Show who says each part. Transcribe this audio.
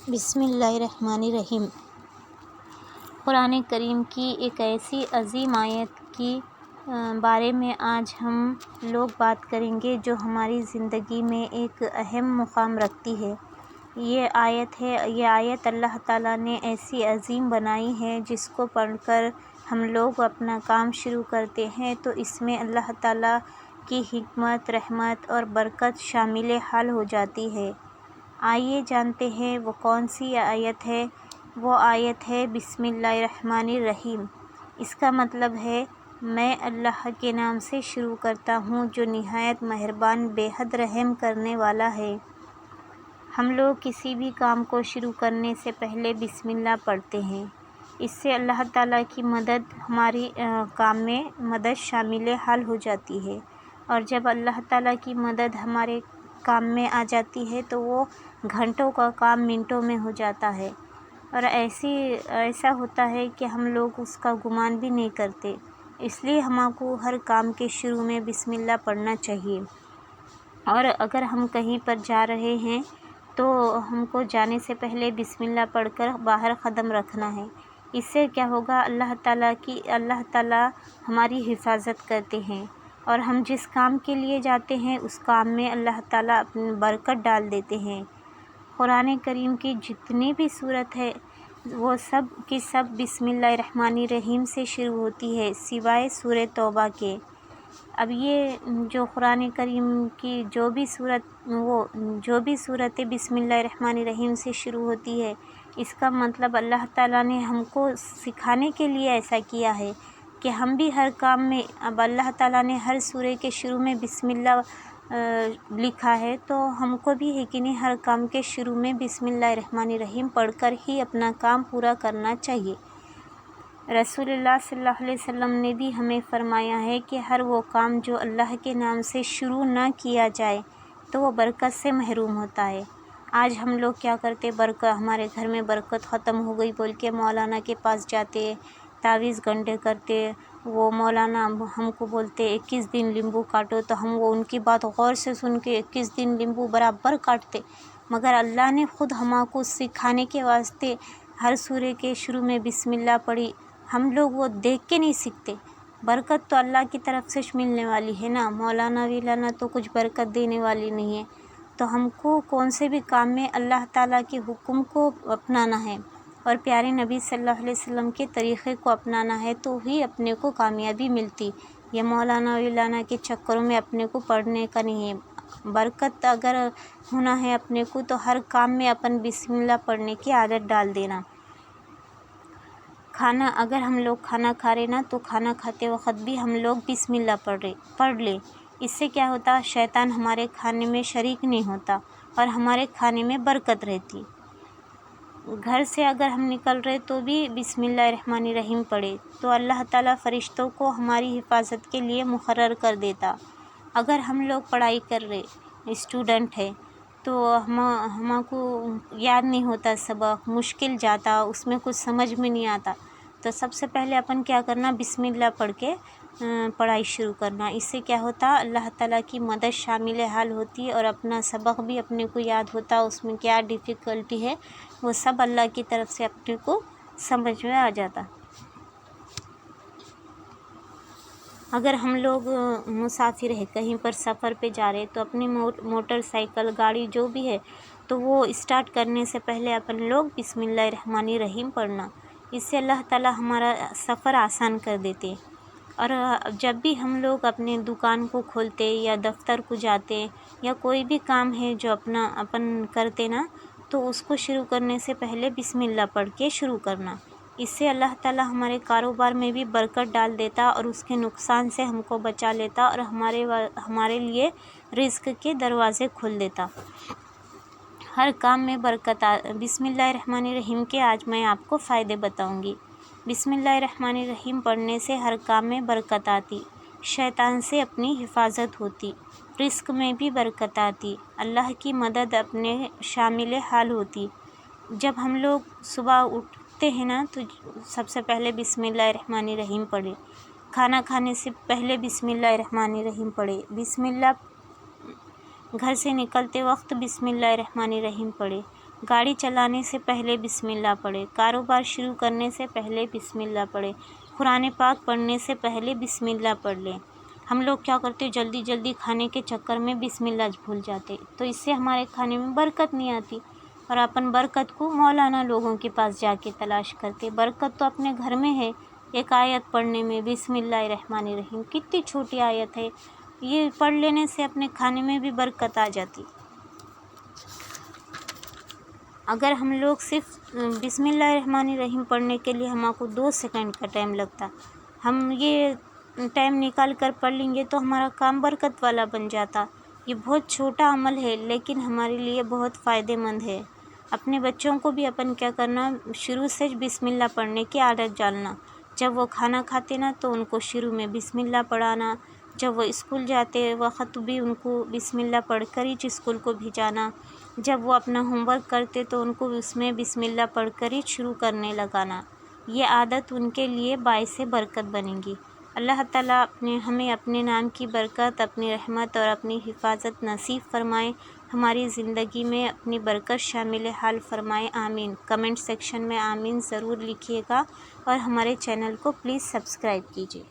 Speaker 1: بسم اللہ الرحمن الرحیم۔ قرآن کریم کی ایک ایسی عظیم آیت کی بارے میں آج ہم لوگ بات کریں گے جو ہماری زندگی میں ایک اہم مقام رکھتی ہے۔ یہ آیت اللہ تعالیٰ نے ایسی عظیم بنائی ہے جس کو پڑھ کر ہم لوگ اپنا کام شروع کرتے ہیں تو اس میں اللہ تعالیٰ کی حکمت، رحمت اور برکت شامل حال ہو جاتی ہے۔ آئیے جانتے ہیں وہ کون سی آیت ہے۔ وہ آیت ہے بسم اللہ الرحمن الرحیم۔ اس کا مطلب ہے میں اللہ کے نام سے شروع کرتا ہوں جو نہایت مہربان، بے حد رحم کرنے والا ہے۔ ہم لوگ کسی بھی کام کو شروع کرنے سے پہلے بسم اللہ پڑھتے ہیں۔ اس سے اللہ تعالیٰ کی مدد، ہماری کام میں مدد شامل حال ہو جاتی ہے، اور جب اللہ تعالیٰ کی مدد ہمارے کام میں آ جاتی ہے تو وہ گھنٹوں کا کام منٹوں میں ہو جاتا ہے، اور ایسا ہوتا ہے کہ ہم لوگ اس کا گمان بھی نہیں کرتے۔ اس لیے ہم کو ہر کام کے شروع میں بسم اللہ پڑھنا چاہیے، اور اگر ہم کہیں پر جا رہے ہیں تو ہم کو جانے سے پہلے بسم اللہ پڑھ کر باہر قدم رکھنا ہے۔ اس سے کیا ہوگا، اللہ تعالیٰ ہماری حفاظت کرتے ہیں، اور ہم جس کام کے لیے جاتے ہیں اس کام میں اللہ تعالیٰ اپنی برکت ڈال دیتے ہیں۔ قرآن کریم کی جتنی بھی صورت ہے وہ سب کی سب بسم اللہ الرحمن الرحیم سے شروع ہوتی ہے، سوائے سورہ توبہ کے۔ اب یہ جو قرآن کریم کی جو بھی صورتیں بسم اللہ الرحمن الرحیم سے شروع ہوتی ہے، اس کا مطلب اللہ تعالیٰ نے ہم کو سکھانے کے لیے ایسا کیا ہے کہ ہم بھی ہر کام میں، اب اللہ تعالیٰ نے ہر سورہ کے شروع میں بسم اللہ لکھا ہے تو ہم کو بھی ہے کہ نہیں، ہر کام کے شروع میں بسم اللہ الرحمن الرحیم پڑھ کر ہی اپنا کام پورا کرنا چاہیے۔ رسول اللہ صلی اللہ علیہ وسلم نے بھی ہمیں فرمایا ہے کہ ہر وہ کام جو اللہ کے نام سے شروع نہ کیا جائے تو وہ برکت سے محروم ہوتا ہے۔ آج ہم لوگ کیا کرتے، ہمارے گھر میں برکت ختم ہو گئی بول کے مولانا کے پاس جاتے، تعویذ گنڈے کرتے، وہ مولانا ہم کو بولتے 21 دن لیمبو کاٹو، تو ہم وہ ان کی بات غور سے سن کے 21 دن لیمبو برابر کاٹتے، مگر اللہ نے خود ہم کو سکھانے کے واسطے ہر سورہ کے شروع میں بسم اللہ پڑھی۔ ہم لوگ وہ دیکھ کے نہیں سیکھتے، برکت تو اللہ کی طرف سے ملنے والی ہے نا، مولانا ویلانا تو کچھ برکت دینے والی نہیں ہے۔ تو ہم کو کون سے بھی کام میں اللہ تعالیٰ کے حکم کو اپنانا ہے اور پیارے نبی صلی اللہ علیہ وسلم کے طریقے کو اپنانا ہے تو ہی اپنے کو کامیابی ملتی۔ یہ مولانا ویلانا کے چکروں میں اپنے کو پڑھنے کا نہیں ہے۔ برکت اگر ہونا ہے اپنے کو تو ہر کام میں اپن بسم اللہ پڑھنے کی عادت ڈال دینا۔ اگر ہم لوگ کھانا کھا رہے نا تو کھانا کھاتے وقت بھی ہم لوگ بسم اللہ پڑھ لے۔ اس سے کیا ہوتا، شیطان ہمارے کھانے میں شریک نہیں ہوتا اور ہمارے کھانے میں برکت رہتی۔ گھر سے اگر ہم نکل رہے تو بھی بسم اللہ الرحمن الرحیم پڑھے تو اللہ تعالیٰ فرشتوں کو ہماری حفاظت کے لیے مقرر کر دیتا۔ اگر ہم لوگ پڑھائی کر رہے، اسٹوڈنٹ ہے، تو ہم کو یاد نہیں ہوتا سبق، مشکل جاتا، اس میں کچھ سمجھ میں نہیں آتا، تو سب سے پہلے اپن کیا کرنا، بسم اللہ پڑھ کے پڑھائی شروع کرنا۔ اس سے کیا ہوتا، اللہ تعالیٰ کی مدد شامل حال ہوتی اور اپنا سبق بھی اپنے کو یاد ہوتا، اس میں کیا ڈیفیکلٹی ہے وہ سب اللہ کی طرف سے اپنے کو سمجھ میں آ جاتا۔ اگر ہم لوگ مسافر ہے، کہیں پر سفر پہ جا رہے تو اپنی موٹر سائیکل، گاڑی جو بھی ہے تو وہ اسٹارٹ کرنے سے پہلے اپن لوگ بسم اللہ الرحمن الرحیم پڑھنا۔ اس سے اللہ تعالیٰ ہمارا سفر آسان کر دیتے۔ اور جب بھی ہم لوگ اپنے دکان کو کھولتے یا دفتر کو جاتے یا کوئی بھی کام ہے جو اپن کرتے نا، تو اس کو شروع کرنے سے پہلے بسم اللہ پڑھ کے شروع کرنا۔ اس سے اللہ تعالیٰ ہمارے کاروبار میں بھی برکت ڈال دیتا اور اس کے نقصان سے ہم کو بچا لیتا اور ہمارے لیے رزق کے دروازے کھول دیتا۔ ہر کام میں برکت بسم اللہ الرحمن الرحیم کے آج میں آپ کو فائدے بتاؤں گی۔ بسم اللہ الرحمن الرحیم پڑھنے سے ہر کام میں برکت آتی، شیطان سے اپنی حفاظت ہوتی، رزق میں بھی برکت آتی، اللہ کی مدد اپنے شامل حال ہوتی۔ جب ہم لوگ صبح اٹھتے ہیں نا تو سب سے پہلے بسم اللہ الرحمن الرحیم پڑھے، کھانا کھانے سے پہلے بسم اللہ الرحمن الرحیم پڑھے، گھر سے نکلتے وقت بسم اللہ الرحمن الرحیم پڑھے، گاڑی چلانے سے پہلے بسم اللہ پڑھے، کاروبار شروع کرنے سے پہلے بسم اللہ پڑھے، قرآن پاک پڑھنے سے پہلے بسم اللہ پڑھ لیں۔ ہم لوگ کیا کرتے جلدی جلدی کھانے کے چکر میں بسم اللہ بھول جاتے، تو اس سے ہمارے کھانے میں برکت نہیں آتی، اور اپن برکت کو مولانا لوگوں کے پاس جا کے تلاش کرتے۔ برکت تو اپنے گھر میں ہے، ایک آیت پڑھنے میں، بسم اللہ الرحمن الرحیم، کتنی چھوٹی آیت ہے، یہ پڑھ لینے سے اپنے کھانے میں بھی برکت آ جاتی۔ اگر ہم لوگ صرف بسم اللہ الرحمن الرحیم پڑھنے کے لیے ہم کو 2 سیکنڈ کا ٹائم لگتا، ہم یہ ٹائم نکال کر پڑھ لیں گے تو ہمارا کام برکت والا بن جاتا۔ یہ بہت چھوٹا عمل ہے لیکن ہمارے لیے بہت فائدہ مند ہے۔ اپنے بچوں کو بھی اپن کیا کرنا، شروع سے بسم اللہ پڑھنے کی عادت ڈالنا۔ جب وہ کھانا کھاتے نا تو ان کو شروع میں بسم اللہ پڑھانا، جب وہ اسکول جاتے وقت بھی ان کو بسم اللہ پڑھ کر ہی اسکول کو بھیجانا، جب وہ اپنا ہوم ورک کرتے تو ان کو اس میں بسم اللہ پڑھ کر ہی شروع کرنے لگانا۔ یہ عادت ان کے لیے باعث برکت بنے گی۔ اللہ تعالیٰ ہمیں اپنے نام کی برکت، اپنی رحمت اور اپنی حفاظت نصیب فرمائے، ہماری زندگی میں اپنی برکت شامل حال فرمائے، آمین۔ کمنٹ سیکشن میں آمین ضرور لکھیے گا، اور ہمارے چینل کو پلیز سبسکرائب کیجیے۔